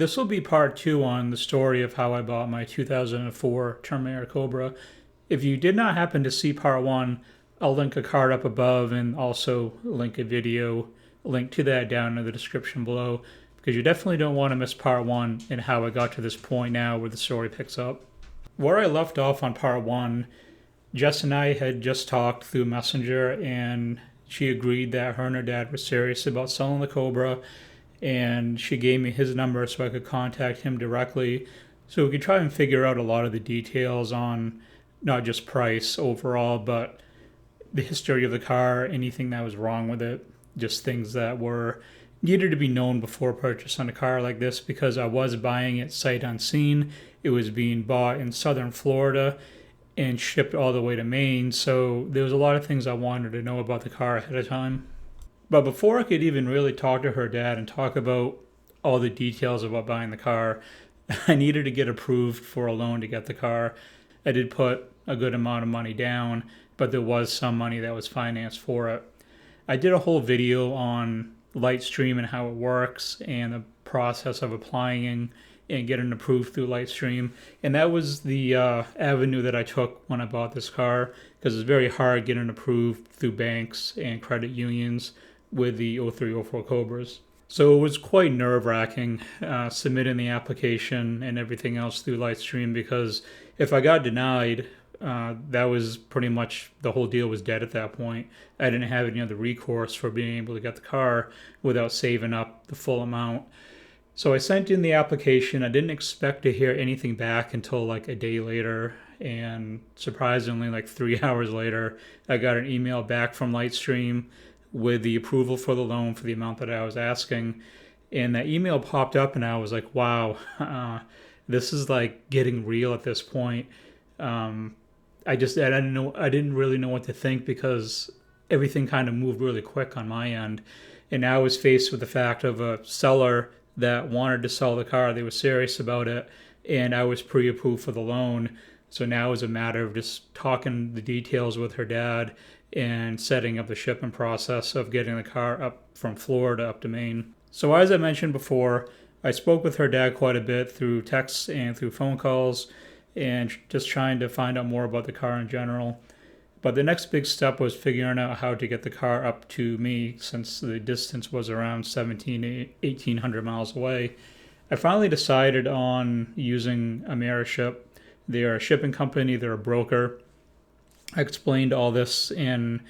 This will be part two on the story of how I bought my 2004 Terminator Cobra. If you did not happen to see part one, I'll link a card up above and also link a video link to that down in the description below because you definitely don't want to miss part one and how I got to this point now where the story picks up. Where I left off on part one, Jess and I had just talked through Messenger and she agreed that her and her dad were serious about selling the Cobra and she gave me his number so I could contact him directly so we could try and figure out a lot of the details on not just price overall, but the history of the car, anything that was wrong with it, just things that were needed to be known before purchasing a car like this because I was buying it sight unseen. It was being bought in southern Florida and shipped all the way to Maine, so there was a lot of things I wanted to know about the car ahead of time. But before I could even really talk to her dad and talk about all the details about buying the car, I needed to get approved for a loan to get the car. I did put a good amount of money down, but there was some money that was financed for it. I did a whole video on Lightstream and how it works and the process of applying and getting approved through Lightstream. And that was the avenue that I took when I bought this car because it's very hard getting approved through banks and credit unions with the 0304 Cobras. So it was quite nerve-wracking submitting the application and everything else through Lightstream because if I got denied, that was pretty much the whole deal was dead at that point. I didn't have any other recourse for being able to get the car without saving up the full amount. So I sent in the application. I didn't expect to hear anything back until like a day later. And surprisingly, like 3 hours later, I got an email back from Lightstream with the approval for the loan for the amount that I was asking. And that email popped up and I was like, wow, this is like getting real at this point. I didn't really know what to think because everything kind of moved really quick on my end. And now I was faced with the fact of a seller that wanted to sell the car. They were serious about it and I was pre-approved for the loan. So now it was a matter of just talking the details with her dad and setting up the shipping process of getting the car up from Florida up to Maine. So as I mentioned before, I spoke with her dad quite a bit through texts and through phone calls and just trying to find out more about the car in general. But the next big step was figuring out how to get the car up to me since the distance was around 1,800 miles away. I finally decided on using Ameriship. They're a shipping company, they're a broker. I explained all this in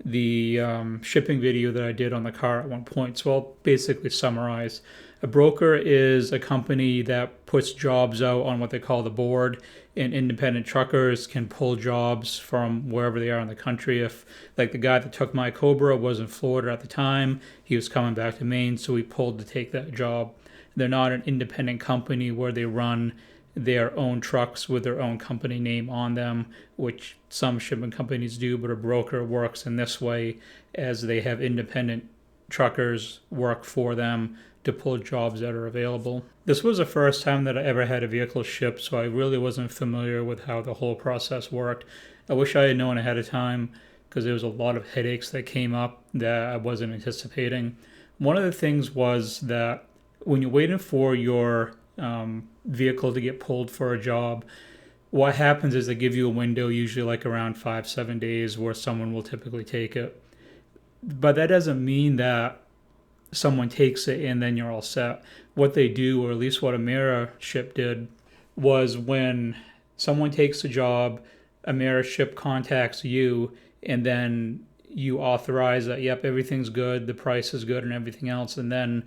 the shipping video that I did on the car at one point. So I'll basically summarize. A broker is a company that puts jobs out on what they call the board, and independent truckers can pull jobs from wherever they are in the country. If, like the guy that took my Cobra was in Florida at the time, he was coming back to Maine, so he pulled to take that job. They're not an independent company where they run their own trucks with their own company name on them, which some shipping companies do, but a broker works in this way as they have independent truckers work for them to pull jobs that are available. This was the first time that I ever had a vehicle shipped, so I really wasn't familiar with how the whole process worked. I wish I had known ahead of time because there was a lot of headaches that came up that I wasn't anticipating. One of the things was that when you're waiting for your vehicle to get pulled for a job, what happens is they give you a window, usually like around 5-7 days, where someone will typically take it. But that doesn't mean that someone takes it and then you're all set. What they do, or at least what Ameriship did, was when someone takes a job, Ameriship contacts you, and then you authorize that, yep, everything's good, the price is good, and everything else, and then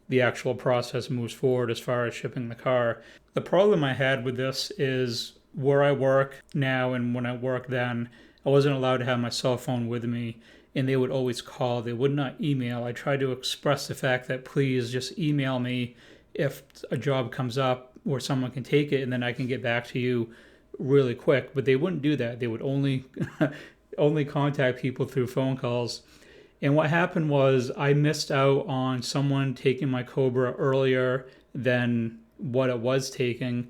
the actual process moves forward as far as shipping the car. The problem I had with this is where I work now and when I work then, I wasn't allowed to have my cell phone with me, and they would always call. They would not email. I tried to express the fact that please just email me if a job comes up where someone can take it and then I can get back to you really quick, but they wouldn't do that. They would only only contact people through phone calls. And what happened was I missed out on someone taking my Cobra earlier than what it was taking.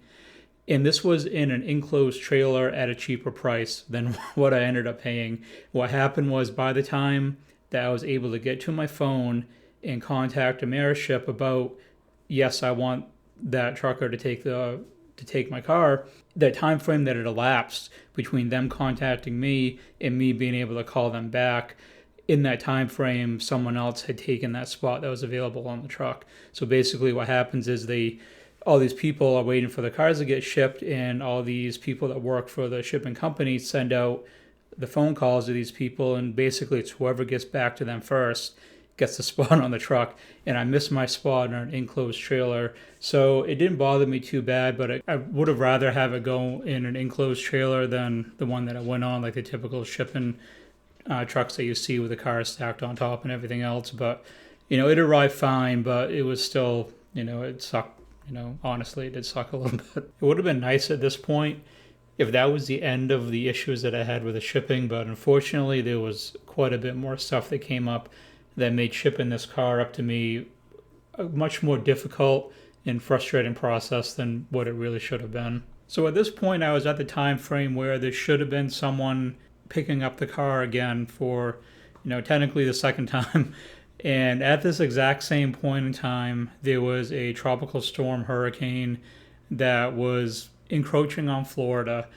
And this was in an enclosed trailer at a cheaper price than what I ended up paying. What happened was by the time that I was able to get to my phone and contact Ameriship about, yes, I want that trucker to take my car, the time frame that had elapsed between them contacting me and me being able to call them back, in that time frame, someone else had taken that spot that was available on the truck. So basically what happens is all these people are waiting for the cars to get shipped, and all these people that work for the shipping company send out the phone calls to these people, and basically it's whoever gets back to them first gets the spot on the truck. And I missed my spot in an enclosed trailer, so it didn't bother me too bad, but I would have rather have it go in an enclosed trailer than the one that it went on, like the typical shipping trucks that you see with the cars stacked on top and everything else. But it arrived fine, but it was still, it sucked. Honestly, it did suck a little bit. It would have been nice at this point if that was the end of the issues that I had with the shipping, but unfortunately there was quite a bit more stuff that came up that made shipping this car up to me a much more difficult and frustrating process than what it really should have been. So at this point, I was at the time frame where there should have been someone picking up the car again for, technically the second time. And at this exact same point in time, there was a tropical storm hurricane that was encroaching on Florida.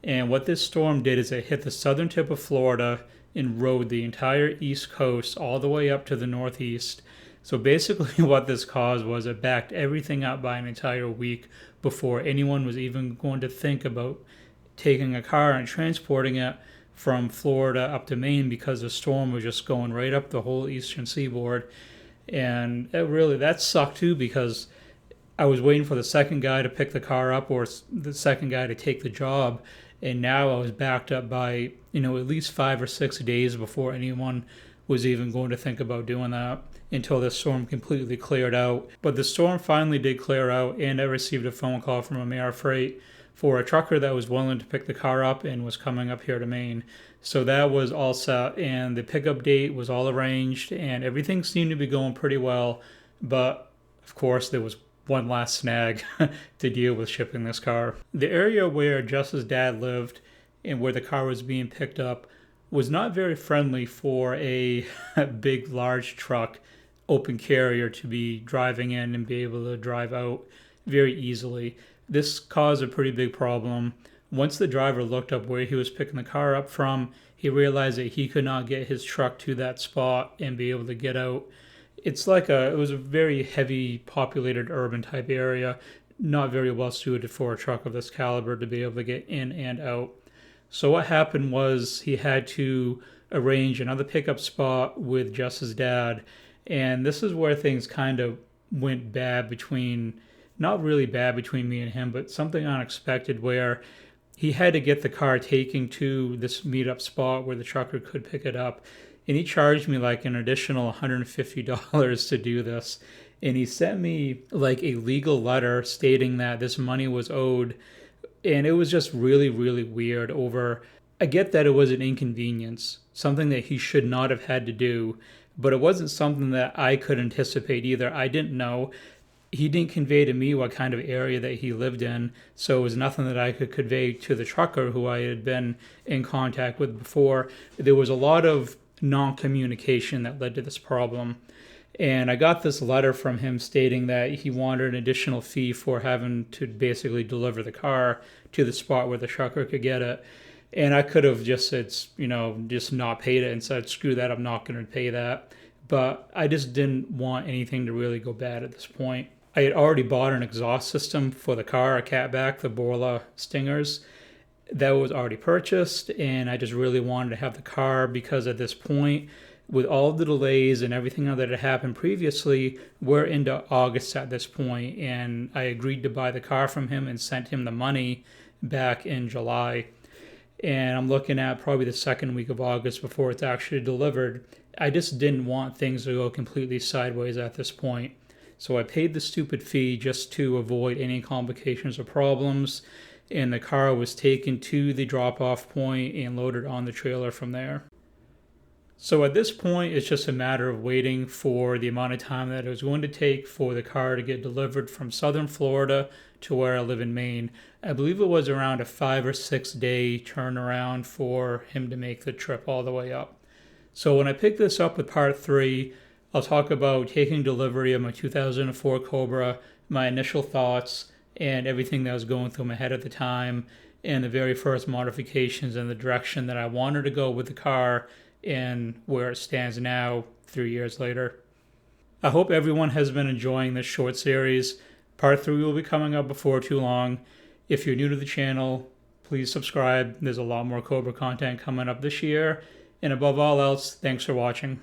And what this storm did is it hit the southern tip of Florida and rode the entire east coast all the way up to the northeast. So basically what this caused was it backed everything up by an entire week before anyone was even going to think about taking a car and transporting it from Florida up to Maine, because the storm was just going right up the whole eastern seaboard. And that sucked too, because I was waiting for the second guy to pick the car up, or the second guy to take the job, and now I was backed up by at least 5 or 6 days before anyone was even going to think about doing that, until the storm completely cleared out. But the storm finally did clear out, and I received a phone call from Amerifreight for a trucker that was willing to pick the car up and was coming up here to Maine. So that was all set, and the pickup date was all arranged, and everything seemed to be going pretty well. But of course, there was one last snag to deal with shipping this car. The area where Jess's dad lived and where the car was being picked up was not very friendly for a big, large truck, open carrier, to be driving in and be able to drive out very easily. This caused a pretty big problem. Once the driver looked up where he was picking the car up from, he realized that he could not get his truck to that spot and be able to get out. It was a very heavy populated urban type area, not very well suited for a truck of this caliber to be able to get in and out. So what happened was he had to arrange another pickup spot with Jess's dad, and this is where things kind of went bad not really bad between me and him, but something unexpected, where he had to get the car taken to this meetup spot where the trucker could pick it up. And he charged me like an additional $150 to do this. And he sent me like a legal letter stating that this money was owed. And it was just really, really weird I get that it was an inconvenience, something that he should not have had to do, but it wasn't something that I could anticipate either. I didn't know. He didn't convey to me what kind of area that he lived in, so it was nothing that I could convey to the trucker who I had been in contact with before. There was a lot of non-communication that led to this problem. And I got this letter from him stating that he wanted an additional fee for having to basically deliver the car to the spot where the trucker could get it. And I could have just said, just not paid it and said, screw that, I'm not going to pay that. But I just didn't want anything to really go bad at this point. I had already bought an exhaust system for the car, a catback, the Borla Stingers. That was already purchased, and I just really wanted to have the car because at this point, with all the delays and everything that had happened previously, we're into August at this point, and I agreed to buy the car from him and sent him the money back in July. And I'm looking at probably the second week of August before it's actually delivered. I just didn't want things to go completely sideways at this point. So I paid the stupid fee just to avoid any complications or problems, and the car was taken to the drop-off point and loaded on the trailer from there. So at this point, it's just a matter of waiting for the amount of time that it was going to take for the car to get delivered from southern Florida to where I live in Maine. I believe it was around a 5 or 6 day turnaround for him to make the trip all the way up. So when I pick this up with part 3, I'll talk about taking delivery of my 2004 Cobra, my initial thoughts and everything that was going through my head at the time, and the very first modifications and the direction that I wanted to go with the car and where it stands now 3 years later. I hope everyone has been enjoying this short series. Part 3 will be coming up before too long. If you're new to the channel, please subscribe. There's a lot more Cobra content coming up this year. And above all else, thanks for watching.